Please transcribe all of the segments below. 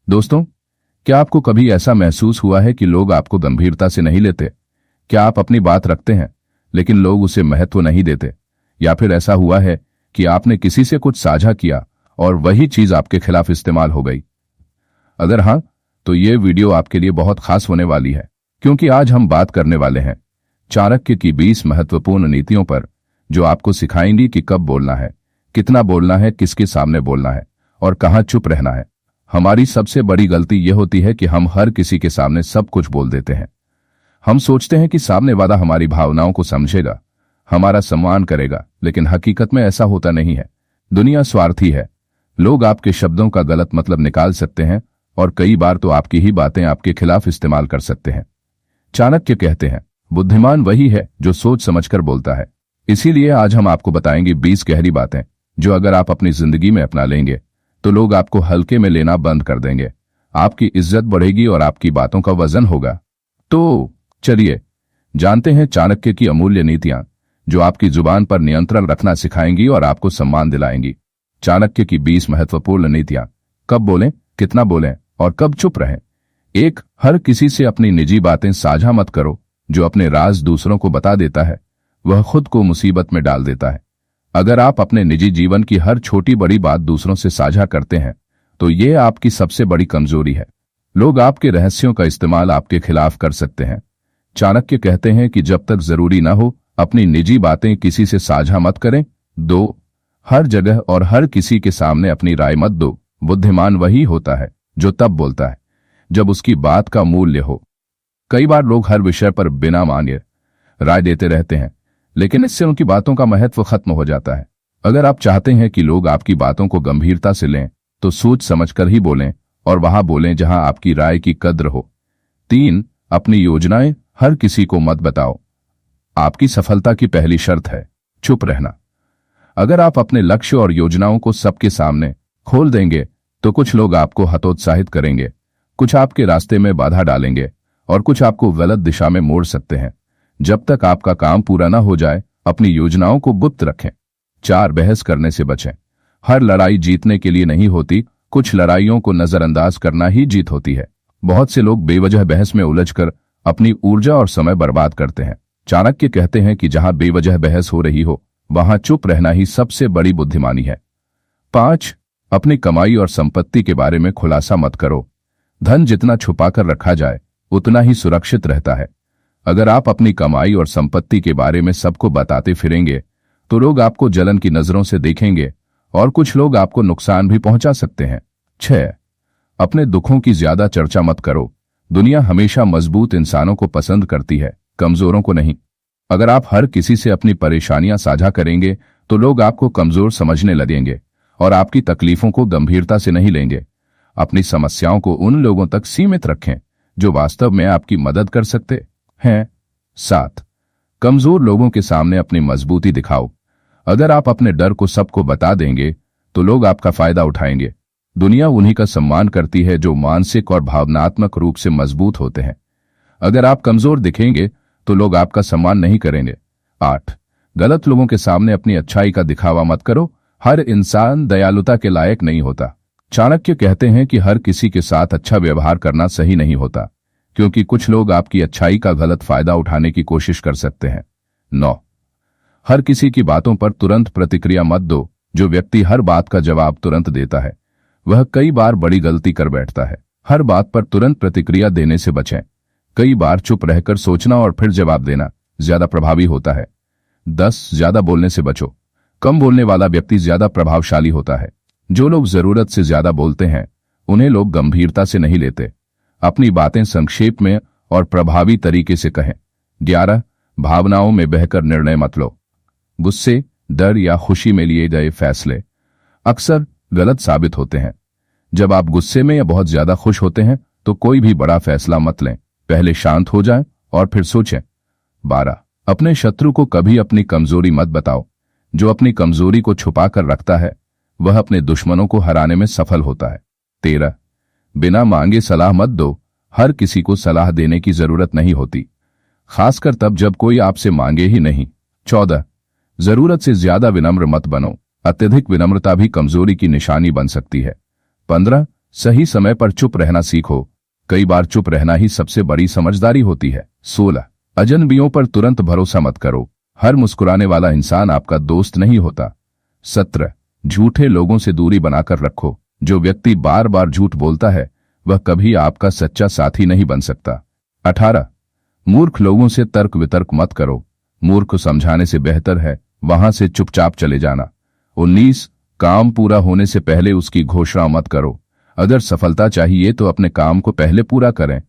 दोस्तों, क्या आपको कभी ऐसा महसूस हुआ है कि लोग आपको गंभीरता से नहीं लेते? क्या आप अपनी बात रखते हैं लेकिन लोग उसे महत्व नहीं देते? या फिर ऐसा हुआ है कि आपने किसी से कुछ साझा किया और वही चीज आपके खिलाफ इस्तेमाल हो गई? अगर हाँ, तो ये वीडियो आपके लिए बहुत खास होने वाली है, क्योंकि आज हम बात करने वाले हैं चाणक्य की 20 महत्वपूर्ण नीतियों पर, जो आपको सिखाएंगी कि कब बोलना है, कितना बोलना है, किसके सामने बोलना है और कहाँ चुप रहना है। हमारी सबसे बड़ी गलती यह होती है कि हम हर किसी के सामने सब कुछ बोल देते हैं। हम सोचते हैं कि सामने वाला हमारी भावनाओं को समझेगा, हमारा सम्मान करेगा, लेकिन हकीकत में ऐसा होता नहीं है। दुनिया स्वार्थी है। लोग आपके शब्दों का गलत मतलब निकाल सकते हैं और कई बार तो आपकी ही बातें आपके खिलाफ इस्तेमाल कर सकते हैं। चाणक्य कहते हैं, बुद्धिमान वही है जो सोच समझकर बोलता है। इसीलिए आज हम आपको बताएंगे 20 गहरी बातें जो अगर आप अपनी जिंदगी में अपना लेंगे तो लोग आपको हल्के में लेना बंद कर देंगे, आपकी इज्जत बढ़ेगी और आपकी बातों का वजन होगा। तो चलिए जानते हैं चाणक्य की अमूल्य नीतियां, जो आपकी जुबान पर नियंत्रण रखना सिखाएंगी और आपको सम्मान दिलाएंगी। चाणक्य की 20 महत्वपूर्ण नीतियां। कब बोलें, कितना बोलें और कब चुप रहें। 1. हर किसी से अपनी निजी बातें साझा मत करो। जो अपने राज दूसरों को बता देता है वह खुद को मुसीबत में डाल देता है। अगर आप अपने निजी जीवन की हर छोटी बड़ी बात दूसरों से साझा करते हैं तो ये आपकी सबसे बड़ी कमजोरी है। लोग आपके रहस्यों का इस्तेमाल आपके खिलाफ कर सकते हैं। चाणक्य कहते हैं कि जब तक जरूरी ना हो अपनी निजी बातें किसी से साझा मत करें। 2. हर जगह और हर किसी के सामने अपनी राय मत दो। बुद्धिमान वही होता है जो तब बोलता है जब उसकी बात का मूल्य हो। कई बार लोग हर विषय पर बिना मांगे राय देते रहते हैं, लेकिन इससे उनकी बातों का महत्व खत्म हो जाता है। अगर आप चाहते हैं कि लोग आपकी बातों को गंभीरता से लें तो सोच समझकर ही बोलें और वहां बोलें जहां आपकी राय की कद्र हो। 3. अपनी योजनाएं हर किसी को मत बताओ। आपकी सफलता की पहली शर्त है चुप रहना। अगर आप अपने लक्ष्य और योजनाओं को सबके सामने खोल देंगे तो कुछ लोग आपको हतोत्साहित करेंगे, कुछ आपके रास्ते में बाधा डालेंगे और कुछ आपको गलत दिशा में मोड़ सकते हैं। जब तक आपका काम पूरा ना हो जाए अपनी योजनाओं को गुप्त रखें। 4. बहस करने से बचें। हर लड़ाई जीतने के लिए नहीं होती, कुछ लड़ाइयों को नजरअंदाज करना ही जीत होती है। बहुत से लोग बेवजह बहस में उलझकर अपनी ऊर्जा और समय बर्बाद करते हैं। चाणक्य कहते हैं कि जहां बेवजह बहस हो रही हो वहां चुप रहना ही सबसे बड़ी बुद्धिमानी है। 5. अपनी कमाई और संपत्ति के बारे में खुलासा मत करो। धन जितना छुपाकर रखा जाए उतना ही सुरक्षित रहता है। अगर आप अपनी कमाई और संपत्ति के बारे में सबको बताते फिरेंगे तो लोग आपको जलन की नजरों से देखेंगे और कुछ लोग आपको नुकसान भी पहुंचा सकते हैं। 6. अपने दुखों की ज्यादा चर्चा मत करो। दुनिया हमेशा मजबूत इंसानों को पसंद करती है, कमजोरों को नहीं। अगर आप हर किसी से अपनी परेशानियां साझा करेंगे तो लोग आपको कमजोर समझने लगेंगे और आपकी तकलीफों को गंभीरता से नहीं लेंगे। अपनी समस्याओं को उन लोगों तक सीमित रखें जो वास्तव में आपकी मदद कर सकते हैं। 7. कमजोर लोगों के सामने अपनी मजबूती दिखाओ। अगर आप अपने डर को सबको बता देंगे तो लोग आपका फायदा उठाएंगे। दुनिया उन्हीं का सम्मान करती है जो मानसिक और भावनात्मक रूप से मजबूत होते हैं। अगर आप कमजोर दिखेंगे तो लोग आपका सम्मान नहीं करेंगे। 8. गलत लोगों के सामने अपनी अच्छाई का दिखावा मत करो। हर इंसान दयालुता के लायक नहीं होता। चाणक्य कहते हैं कि हर किसी के साथ अच्छा व्यवहार करना सही नहीं होता, क्योंकि कुछ लोग आपकी अच्छाई का गलत फायदा उठाने की कोशिश कर सकते हैं। 9. हर किसी की बातों पर तुरंत प्रतिक्रिया मत दो। जो व्यक्ति हर बात का जवाब तुरंत देता है वह कई बार बड़ी गलती कर बैठता है। हर बात पर तुरंत प्रतिक्रिया देने से बचें। कई बार चुप रहकर सोचना और फिर जवाब देना ज्यादा प्रभावी होता है। 10. ज्यादा बोलने से बचो। कम बोलने वाला व्यक्ति ज्यादा प्रभावशाली होता है। जो लोग जरूरत से ज्यादा बोलते हैं उन्हें लोग गंभीरता से नहीं लेते। अपनी बातें संक्षेप में और प्रभावी तरीके से कहें। 11. भावनाओं में बहकर निर्णय मत लो। गुस्से, डर या खुशी में लिए गए फैसले अक्सर गलत साबित होते हैं। जब आप गुस्से में या बहुत ज्यादा खुश होते हैं तो कोई भी बड़ा फैसला मत लें, पहले शांत हो जाएं और फिर सोचें। 12. अपने शत्रु को कभी अपनी कमजोरी मत बताओ। जो अपनी कमजोरी को छुपा कर रखता है वह अपने दुश्मनों को हराने में सफल होता है। 13. बिना मांगे सलाह मत दो। हर किसी को सलाह देने की जरूरत नहीं होती, खासकर तब जब कोई आपसे मांगे ही नहीं। 14. जरूरत से ज्यादा विनम्र मत बनो। अत्यधिक विनम्रता भी कमजोरी की निशानी बन सकती है। 15. सही समय पर चुप रहना सीखो। कई बार चुप रहना ही सबसे बड़ी समझदारी होती है। 16 अजनबियों पर तुरंत भरोसा मत करो। हर मुस्कुराने वाला इंसान आपका दोस्त नहीं होता। 17 झूठे लोगों से दूरी बनाकर रखो। जो व्यक्ति बार बार झूठ बोलता है वह कभी आपका सच्चा साथी नहीं बन सकता। 18 मूर्ख लोगों से तर्क वितर्क मत करो। मूर्ख को समझाने से बेहतर है वहां से चुपचाप चले जाना। 19 काम पूरा होने से पहले उसकी घोषणा मत करो। अगर सफलता चाहिए तो अपने काम को पहले पूरा करें,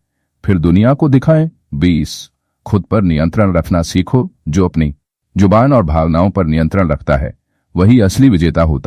फिर दुनिया को दिखाएं। 20 खुद पर नियंत्रण रखना सीखो। जो अपनी जुबान और भावनाओं पर नियंत्रण रखता है वही असली विजेता होता है।